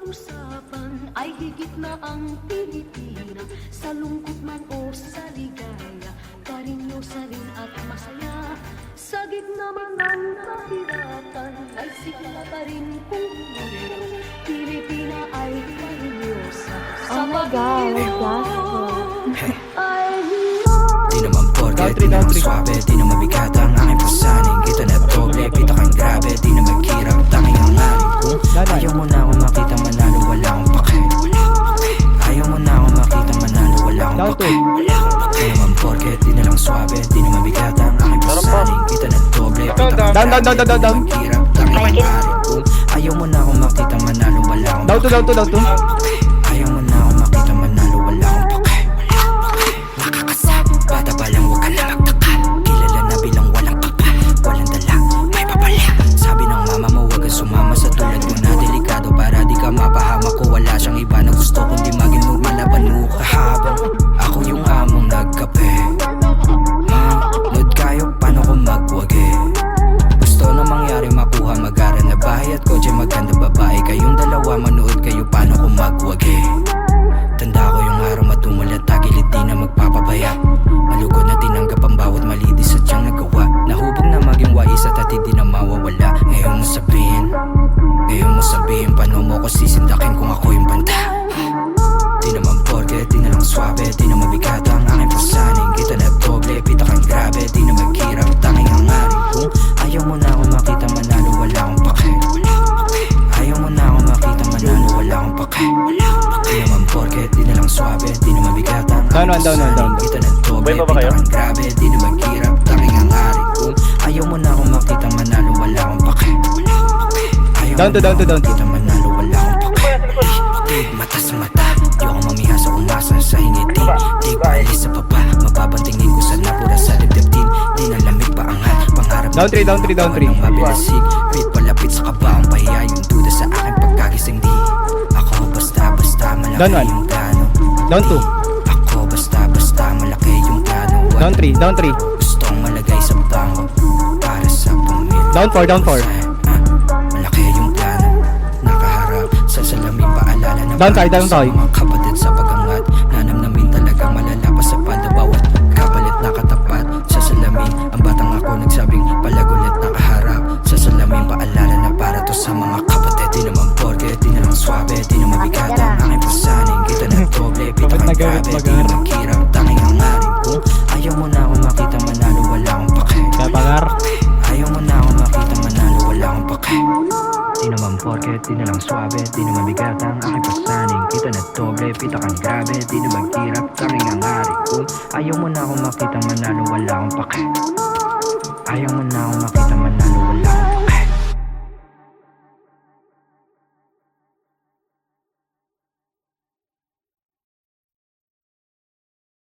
usapan ay higit na ang Pilipinas. Sa lungkot man o sa ligaya, karinyosa rin at masaya. Sa gitna man ng kahirapan ay sigla pa rin kung Pilipina ay karinyosa. Sa Panginoon ay Di naman porket, di naman swabe, di naman bigat ang aking pasaning. Kita na doble, pita kang grabe, di na maghirap, tanging ang aling kung ayaw mo na akong makita manalo, wala akong pake. Ayaw mo na akong makita manalo, wala akong pake. Di naman porket, di na lang swabe, di naman bigat ang aking pasaning. Kita na doble, pita kang grabe, di na maghirap, tanging ang aling kung ayaw mo na akong makita manalo, wala akong pake. Ayaw mo na akong makita manalo, wala akong pake. Bata pa lang huwag ka na magtaka. Kilala na bilang walang kaka, walang dala, may papala. Sabi ng mama mo huwag kang sumama sa tulad ko na delikado, para di ka mapahama ko. Wala siyang iba na gusto kundi maging lumalaban mo kahabang ako yung among nagkape. Load kayo paano ko magwagi. Gusto na mangyari makuha mag-aral na bahay at kotse maganda babae. Kayong dalawa manood kayo paano ko magwagi. Tanda ko yung araw matumulat, tagilid di na magpapabaya. Malugod na tinanggap ang bawat mali di sadyang nagawa. Nahubog na maging wais at di na mawawala. Ngayon mo sabihin paano mo ko sisindakin kung ako yung banda. Di naman porket, di na lang swabe, di na mabigat ang aking pasaning. Kita na doble, pita kang grabe, di na maghirap, tanging ang aring kung ayaw mo na akong makita manalo, wala akong pake. Ayaw mo na akong makita manalo, wala akong pake. Di naman porket, di na lang swabe, di na mabigat ang aking pasaning. Kita na doble, pita kang grabe, di na maghirap, tanging ang aring kung ayaw mo na akong makita manalo, wala akong pake. Ayaw mo na akong makita manalo, wala akong pake. Mata sa mata, di ako mamiha sa umasa sa hingiti. Di ko alis sa baba, mapapantingin ko sa napura sa dibdib din. Di na lamig pa angat, pangarap Down 3 ng mabilisig. Pit palapit sa kabaong pahiya, yung duda sa aking pagkagising. Di ako basta-basta malaki yung plano. Down 2. Ako basta-basta malaki yung plano. Down 3. Gustong malagay sa bangko para sa pamilya. Down 4. Malaki yung plano, nakaharap sa salamin, paalala ng Down tayo. mga kapatid sa pagangat. Nanamnamin talagang malala pa sa panda, bawat kapalit nakatapat sa salamin. Ang batang ako nagsabing palagulit nakaharap sa salamin, paalala na para to sa mga kapatid. Di naman porket, di na lang swabe, di na mabigat ang aking pasaning. Kita na doble, pita kang grabe, di na maghirap, tanging ang aring kung ayaw mo na akong makita manalo, wala akong pake. Ayaw mo na akong makita manalo, wala akong pake. Di naman porket, di na lang swabe, di na mabigat ang aking pasaning. Kita na doble, pita kang grabe, di na maghirap, tanging ang aring kung ayaw mo na akong makita manalo, wala akong pake. Ayaw mo na akong makita manalo, wala akong